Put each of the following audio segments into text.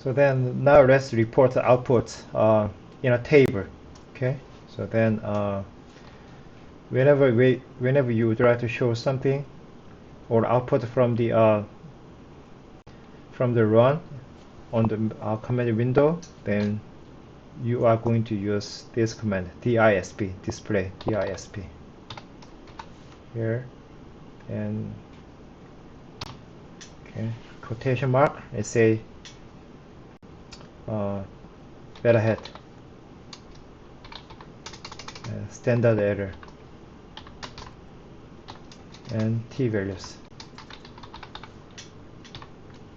So then now let's report the output in a table. Okay. So then whenever you try to show something or output from the run on the command window, then you are going to use this command, disp, display, disp here, and okay, quotation mark, let's say beta head, standard error, and t values,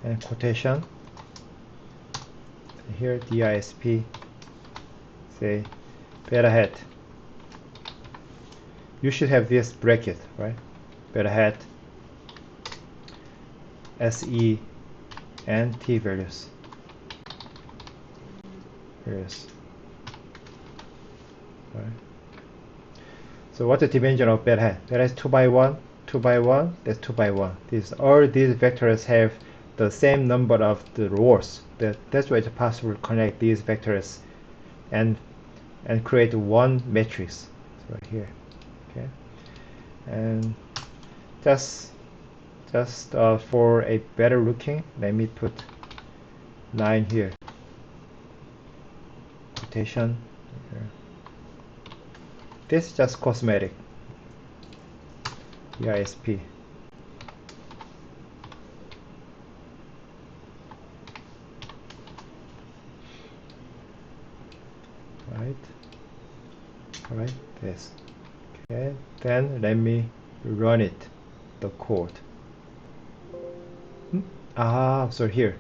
and quotation here, disp, say beta head. You should have this bracket, right? Beta head, se, and t values. Right. So what's the dimension of beta head? Beta head is 2 by 1, 2 by 1, that's 2 by 1. All these vectors have the same number of the rows. That's why it's possible to connect these vectors and create one matrix. So right here. Okay. And just for a better looking, let me put 9 here. Quotation. This is just cosmetic. disp. Right, this. Okay, then let me run it, the code. So here,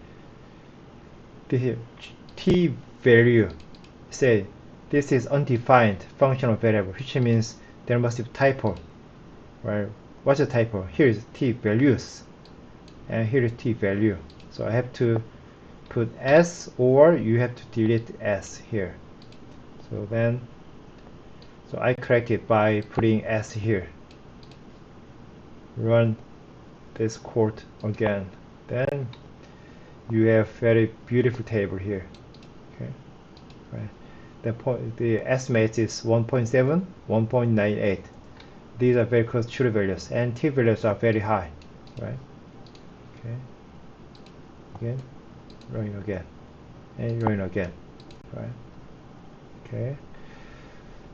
t value, say this is undefined functional variable, which means there must be typo, right? What's the typo? Here is t values, and here is t value. So I have to put s, or you have to delete s here. So then, so I correct it by putting s here. Run this code again. Then you have very beautiful table here. Okay, right. The estimate is 1.7, 1.98. These are very close to true values, and t values are very high, right? Okay. Again, running again, and running again, right? Okay.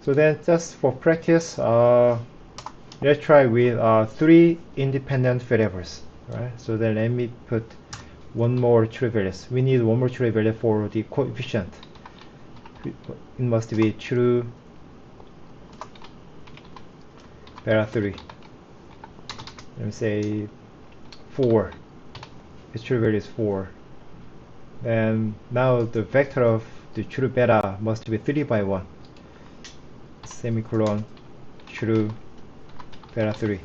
So then, just for practice, let's try with 3 independent variables, right? So then let me put one more true values. We need one more true value for the coefficient. It must be true beta 3. Let me say 4. Its true value is 4. And now the vector of the true beta must be 3 by 1. Semicolon true beta 3.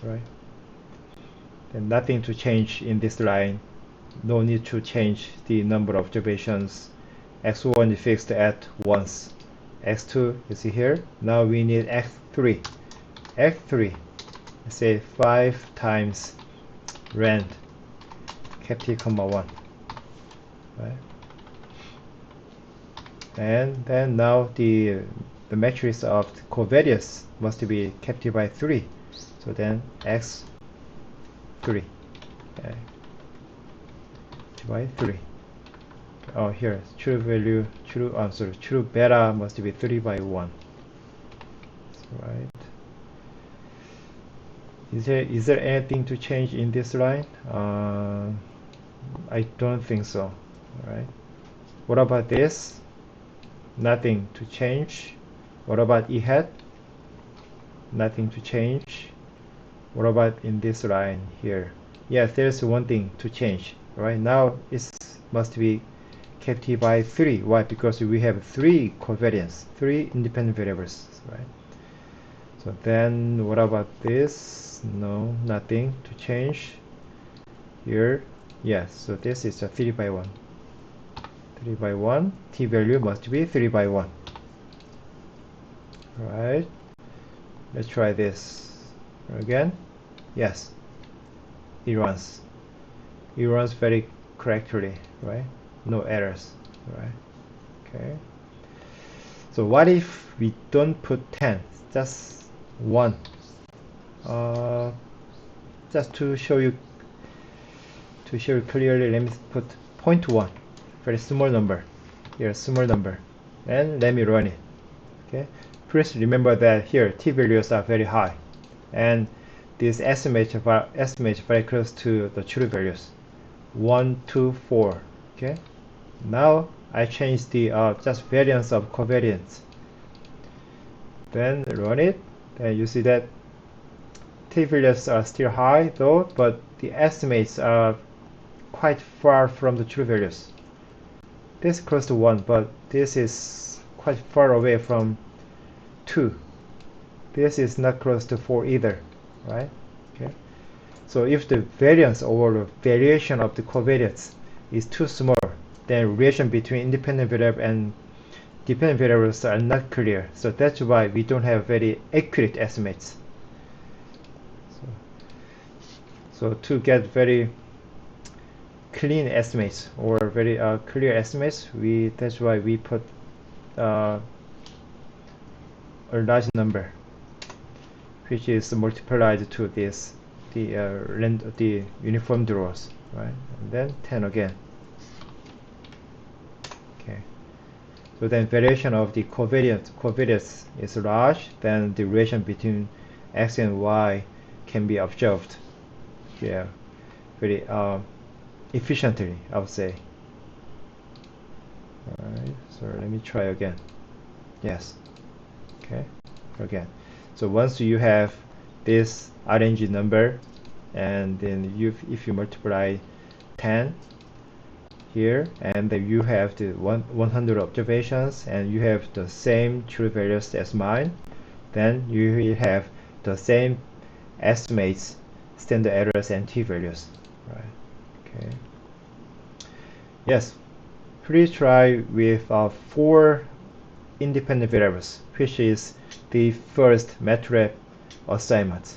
Right? And nothing to change in this line. No need to change the number of observations. X1 is fixed at once. X2 is here. Now we need X3. X3, let's say 5 times rand cap t comma 1. Right? And then now the matrix of the covariance must be cap t by 3. So then X3. Okay. By 3. Oh, here true value, true beta must be 3 by 1. That's right. Is there anything to change in this line? I don't think so. Right. What about this? Nothing to change. What about E hat? Nothing to change. What about in this line here? Yes, there's one thing to change. Right now it must be cap t by 3. Why? Because we have 3 covariance, 3 independent variables, right? So then what about this? No, nothing to change here. Yes, so this is a 3 by 1. 3 by 1, t value must be 3 by 1. Right, let's try this again. Yes, it runs very correctly, right? No errors, right? Okay. So what if we don't put 10, just 1? Just to show you clearly, let me put 0.1, very small number here, small number, and let me run it. Okay, please remember that here t values are very high, and this estimates very close to the true values, 1, 2, 4. Okay, now I change the just variance of covariance, then run it, and you see that t values are still high though, but the estimates are quite far from the true values. This is close to 1, but this is quite far away from 2. This is not close to 4 either, right? Okay. So if the variance or the variation of the covariance is too small, then relation between independent variable and dependent variables are not clear. So that's why we don't have very accurate estimates. So to get very clean estimates or very clear estimates, that's why we put a large number, which is multiplied to this the uniform rows, right? And then 10 again. Okay. So then variation of the covariance is large, then the relation between x and y can be observed. Yeah, very efficiently, I would say. Alright, so let me try again. Yes. Okay, again. So once you have this RNG number, and then if you multiply 10 here, and then you have the 100 observations, and you have the same true values as mine, then you will have the same estimates, standard errors, and t-values, right? Okay. Yes, please try with 4 independent variables, which is the first MATLAB assignment.